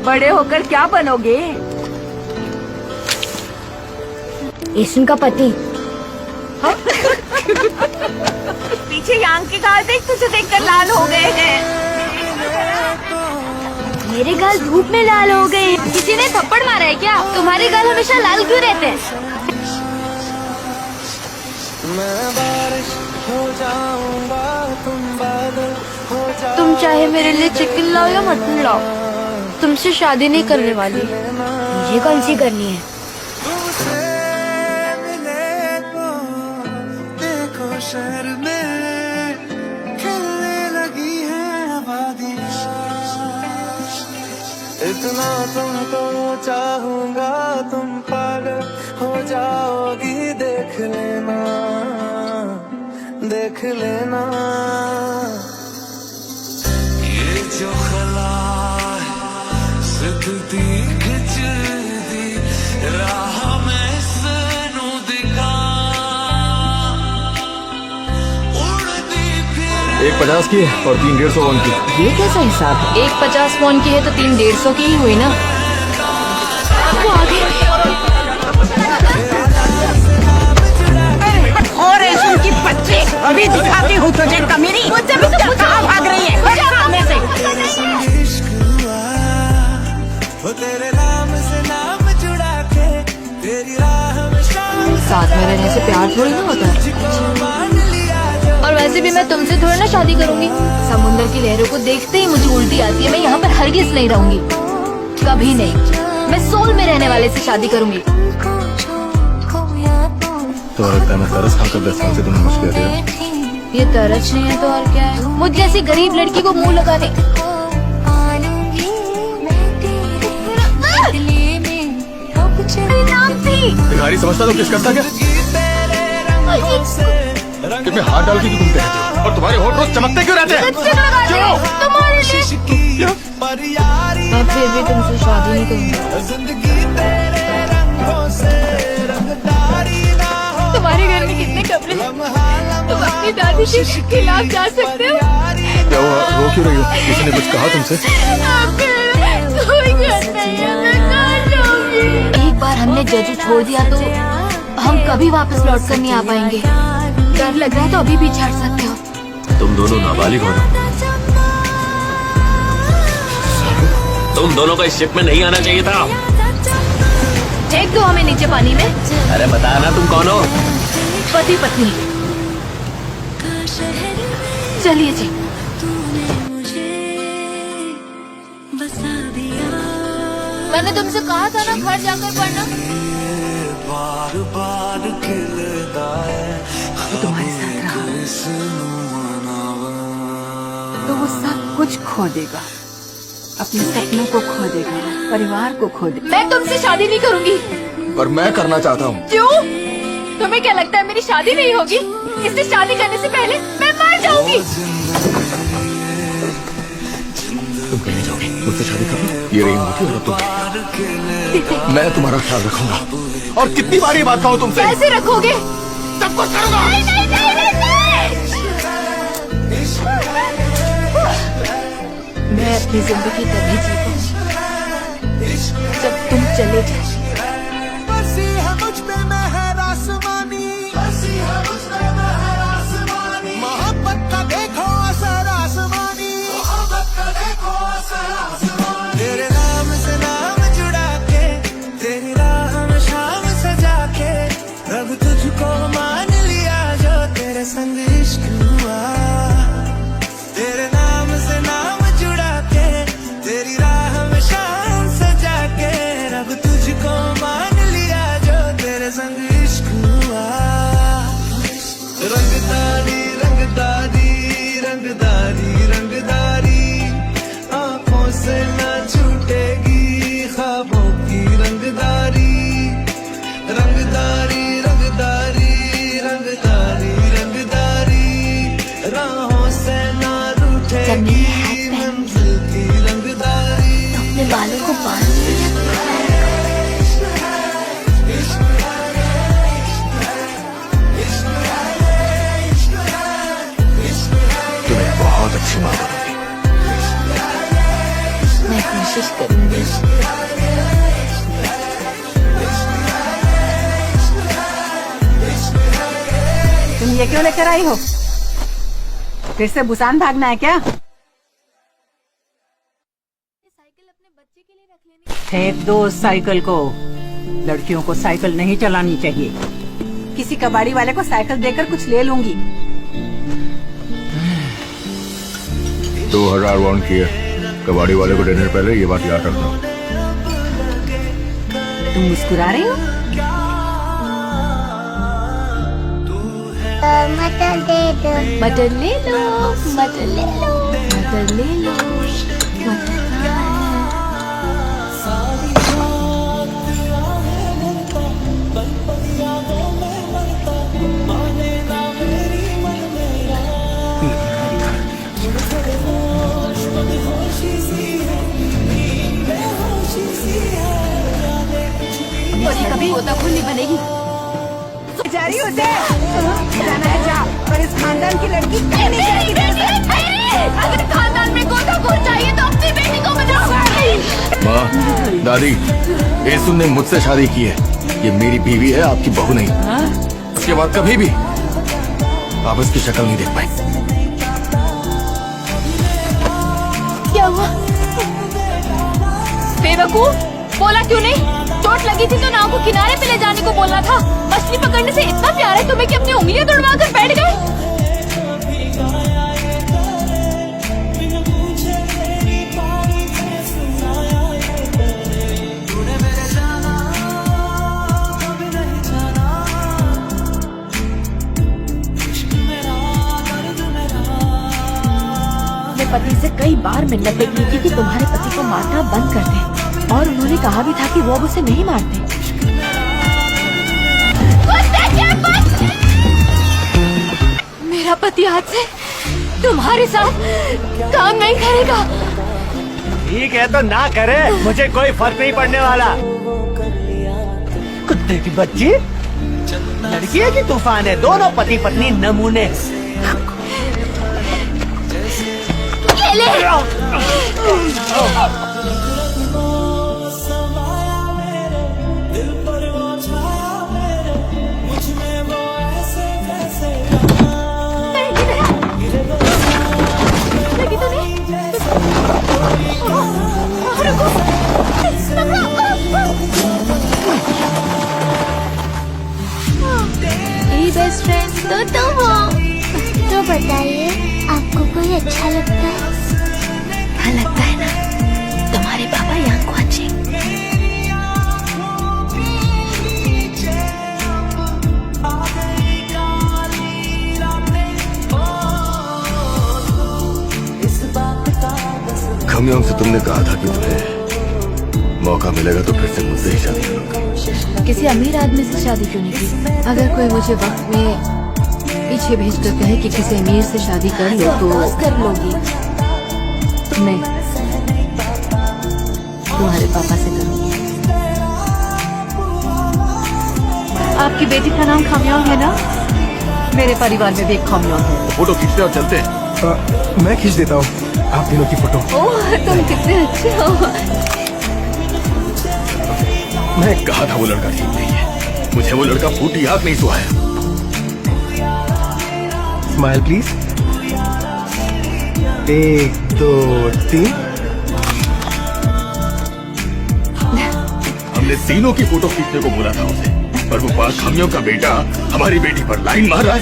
बड़े होकर क्या बनोगे? ईशन का पति। पीछे यांग के गाल देख, तुझे देखकर लाल हो गए हैं। मेरे गाल धूप में लाल हो गए। किसी ने थप्पड़ मारा है क्या? तुम्हारे गाल हमेशा लाल क्यों रहते हैं? मैं बारिश हो जाऊंगा, तुम बादल हो जाओ। तुम चाहे मेरे लिए चिकन लाओ या मटन लाओ, तुमसे शादी नहीं करने वाली। मुझे कौन सी करनी है? तुमसे मिले तो देखो शहर में खिलने लगी है आबादियाँ। इतना तुमको चाहूंगा, तुम पागल हो जाओगी। देख लेना, देख लेना। ये जो खला सिद्धि खिचदी राह में सनू दिखा उड़ती फिर। एक 50 की और 3 150 वॉन की। ये कैसा हिसाब है? एक 50 वॉन की है तो 3 150 की ही हुई ना। वो आगे और उनकी बच्चे अभी दिखाती हूँ तुझे कमीनी। मुझसे भी तो कहाँ भाग रही है? सामने से। वो तेरे नाम से नाम जुड़ा के तेरी राह में साथ में रहने से प्यार थोड़ी ना होता है। और वैसे भी मैं तुमसे थोड़ी ना शादी करूंगी। समुद्र की लहरों को देखते ही मुझे उल्टी आती है। मैं यहाँ पर हरगिज नहीं रहूंगी, कभी नहीं। मैं सोल में रहने वाले से शादी करूंगी। तो लगता है मैं तरस खाकर 10 साल से तुम्हें मुझ पे दिया। ये तरस नहीं है तो और क्या है? मुझ जैसी गरीब लड़की को मुंह लगाने। भिखारी समझता तो किस करता क्या? कि मैं हाथ डाल के क्यों घूमते रहते हो? और तुम्हारे होठ रोज चमकते क्यों रहते हैं? क्यों? मैं फिर भी तुमसे शादी नहीं करूंगी। तुम्हारे घर में कितने कमरे हैं? तुम अपनी दादी के खिलाफ जा सकते हो। क्या हुआ, रो क्यों रही हो? किसी ने कुछ कहा तुमसे? कोई घर नहीं है, मैं कहाँ जाऊंगी? एक बार हमने जजू छोड़ दिया तो हम कभी वापस लौट कर नहीं आ पाएंगे। डर लग रहा है तो अभी भी छाड़ सकते हो। तुम दोनों नाबालिग हो ना? तुम दोनों को इस शिप में नहीं आना चाहिए था। फेंक दो हमें नीचे पानी में। अरे बता ना तुम कौन हो? पति पत्नी। चलिए जी। मैंने तुमसे कहा था ना घर जाकर पढ़ना। बार बार खिलता है तुम्हारे साथ रहा तो वो सब कुछ खो देगा। अपने सपनों को खो देगा, परिवार को खो देगा। मैं तुमसे शादी नहीं करूंगी। पर मैं करना चाहता हूँ। क्यों? तुम्हें क्या लगता है मेरी शादी नहीं होगी? इससे शादी करने से पहले मैं मर जाऊंगी। तुम कहीं जाओगी, मुझसे शादी करो। ये रही होगी और तुम। मैं तुम्हारा ख्याल रखूंगा। और कितनी बार ये बात कहूँ तुमसे? कैसे रखोगे? सब कुछ करूंगा। नहीं, नहीं, नहीं, नहीं, नहीं। मैं अपनी जिंदगी तभी जीतूंगी जब तुम चले जाओ। मोहब्बत का देखो असर आसमानी। तेरे नाम से नाम जुड़ा के तेरी राह में शाम सजा के रब तुझको मान लिया जो तेरे संग इश्क हुआ। तेरे नाम से नाम जुड़ा के तेरी राह में शाम सजा के रब तुझको मान लिया जो तेरे संग कोशिश करूंगी। तुम ये क्यों लेकर आई हो? फिर से बुसान भागना है क्या? फेंक दो उस साइकिल को। लड़कियों को साइकिल नहीं चलानी चाहिए। किसी कबाड़ी वाले को साइकिल देकर कुछ ले लूंगी। 2000 वॉन किए कबाड़ी वाले को देने से पहले ये बात याद रखना। तुम मुस्कुरा रही हो? मटर दे दो। मटर ले लो, मटर ले लो, मटर ले लो, मटर कहाँ है? और कभी गोताखोर नहीं बनेगी। जा रही हो उसे? जाना है जा, पर इस खानदान की लड़की कहीं नहीं जाएगी। अगर खानदान में गोताखोर चाहिए तो अपनी बेटी को बचाओ। माँ, दादी, येसु ने मुझसे शादी की है। ये मेरी बीवी है, आपकी बहू नहीं। उसके बाद कभी भी आप इसकी शक्ल नहीं देख पाए। क्या हुआ? बेवकूफ, बोला क्यों नहीं? चोट लगी थी तो नाव को किनारे पे ले जाने को बोलना था। मछली पकड़ने से इतना प्यार है तुम्हें कि अपनी उंगलियां तुड़वा कर बैठ गए। अपने पति से कई बार मिन्नतें की थी कि तुम्हारे पति को मारना बंद कर दे, और उन्होंने कहा भी था कि वो अब उसे नहीं मारते। मेरा पति आज से तुम्हारे साथ काम नहीं करेगा। ठीक है तो ना करे, मुझे कोई फर्क नहीं पड़ने वाला। कुत्ते की बच्ची, लड़की है कि तूफान है? दोनों पति पत्नी नमूने। ये ले। बेस्ट फ्रेंड तो तुम हो। तो बताइए, आपको कोई अच्छा लगता है? हाँ लगता है ना, तुम्हारे पापा यहाँ वाचिंग। खमयोंग से तुमने कहा था कि तुम्हें मौका मिलेगा तो फिर से मुझसे ही शादी करोगे। किसी अमीर आदमी से शादी क्यों नहीं की? अगर कोई मुझे वक्त में पीछे भेज कर कहे कि किसी अमीर से शादी कर लो तो कर लोगी। नहीं, तुम्हारे पापा से करूंगी। आपकी बेटी का नाम खमयोंग है ना? मेरे परिवार में भी एक खमयोंग है। फोटो खींचते और चलते हैं। मैं खींच देता हूँ आप तीनों की फोटो। ओह, तुम कितने अच्छे हो। मैं कहा था वो लड़का ठीक नहीं है। मुझे वो लड़का फूटी आग नहीं सुहाया। Smile please. 1 2 3। हमने तीनों की फोटो खींचने को बोला था उसे, पर वो पास खमियों का बेटा हमारी बेटी पर लाइन मार रहा है।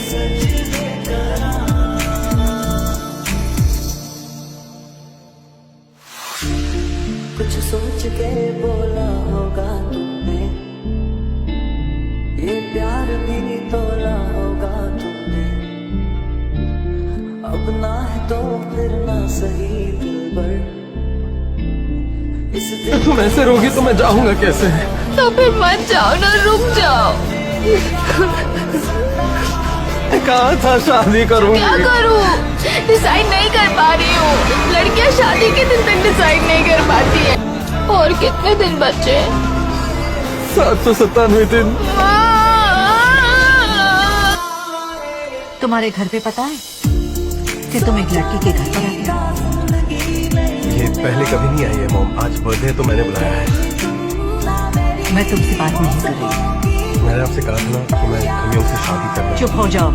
कुछ सोच के बोला होगा तुमने, ये प्यार भी तोला होगा तुमने। अब ना है तो फिर ना सही दिल पर। इस दिल तुम ऐसे रोगी तो मैं जाऊंगा कैसे? तो फिर मत जाओ ना, रुक जाओ। कहा था शादी करूंगी। क्या करूं? डिसाइड नहीं कर पा रही हूँ। लड़कियां शादी के दिन तक डिसाइड नहीं कर पाती है। और कितने दिन बचे? 797 दिन। तुम्हारे घर पे पता है कि तुम एक लड़की के घर पर आते हो? ये पहले कभी नहीं आई है मॉम, आज बर्थडे है तो मैंने बुलाया है। मैं तुमसे बात नहीं कर रही। मैंने आपसे कहा था ना कि मैं हमें उससे शादी करना। चुप हो जाओ।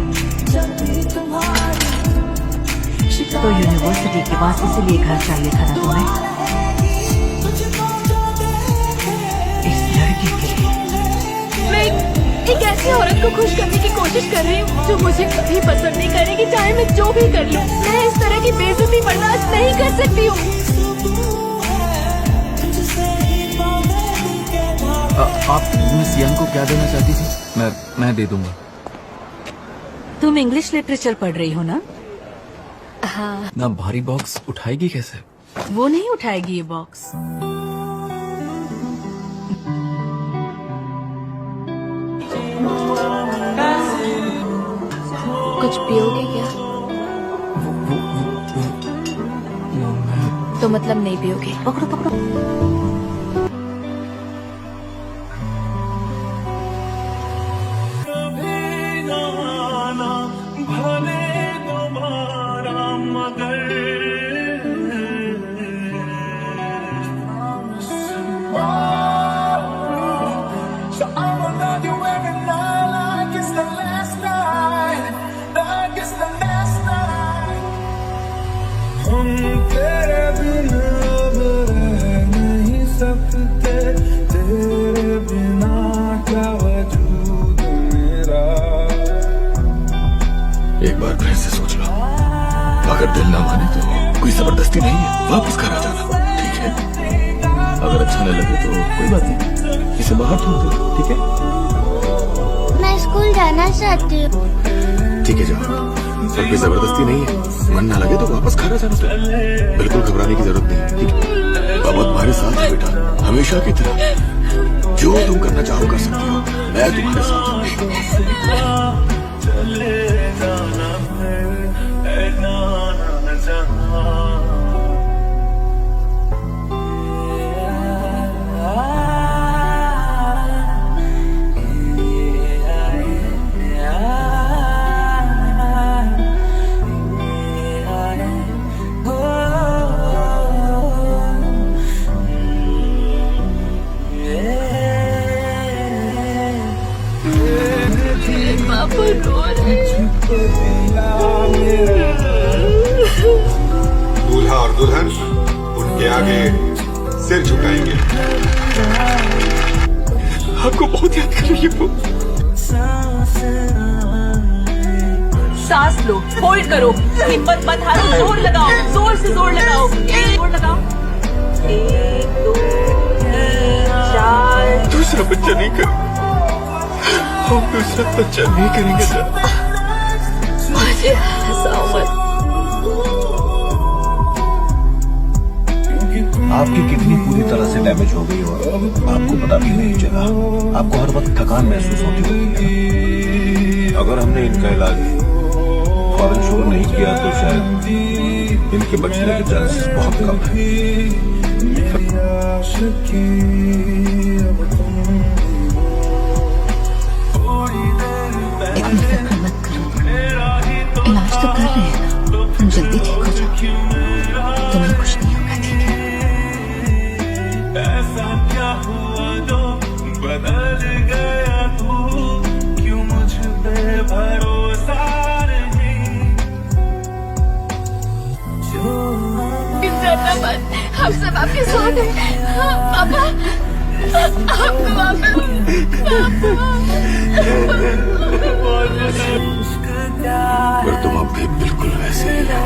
तो यूनिवर्सिटी के पास इसीलिए घर चाहिए था ना तुम्हें, इस लड़की के लिए। मैं एक ऐसी औरत को खुश करने की कोशिश कर रही हूँ जो मुझे कभी पसंद नहीं करेगी, चाहे मैं जो भी कर लूँ। मैं इस तरह की बेइज्जती बर्दाश्त नहीं कर सकती हूँ। आप मिस यंग को क्या देना चाहती थी? मैं दे दूंगा। तुम इंग्लिश लिटरेचर पढ़ रही हो ना? हाँ। ना भारी बॉक्स उठाएगी कैसे? वो नहीं उठाएगी ये बॉक्स। कुछ पियोगे क्या? तो मतलब नहीं पियोगे? पकड़ो पकड़ो। एक बार फिर से सोच लो, अगर दिल ना माने तो कोई जबरदस्ती नहीं है, वापस घर आ जाना, ठीक है? अगर अच्छा न लगे तो कोई बात नहीं, इसे बाहर थोड़ दो, ठीक है? मैं स्कूल जाना चाहती हूँ। ठीक है जाओ, पर कोई जबरदस्ती नहीं है। मन ना लगे तो वापस घर आ जाना। तो बिल्कुल घबराने की जरूरत नहीं, ठीक है? बाबा तुम्हारे साथ है बेटा, हमेशा की तरह। जो तुम करना चाहो कर सकती हो, मैं तुम्हारे साथ हूँ। दूल्हा और दुल्हन उनके आगे सिर झुकाएंगे। आपको बहुत याद कर रही है वो। सांस लो, होल्ड करो, हिम्मत मत हारो, जोर लगाओ, जोर से जोर लगाओ, जोर लगाओ। 1 2 3 4। दूसरा बच्चा नहीं कर, हम दूसरा बच्चा नहीं करेंगे सर। मुझे हंसाओ मत। आपकी किडनी पूरी तरह से डैमेज हो गई और आपको पता भी नहीं चला। आपको हर वक्त थकान महसूस होती होगी। अगर हमने इनका इलाज फौरन शुरू नहीं किया तो शायद इनके बचने के चांसेस बहुत कम है। इतनी फिक्र मत करो, इलाज तो कर रहे हैं ना, तुम जल्दी ठीक हो जाओ, तुम्हें कुछ नहीं होगा, ठीक है? ऐसा क्या हुआ जो बदल गया तू, क्यों मुझ पे भरोसा नहीं? डरना मत, हम सब आपके साथ हैं। पापा, आपको पर तुम अब भी बिल्कुल वैसे ही हो।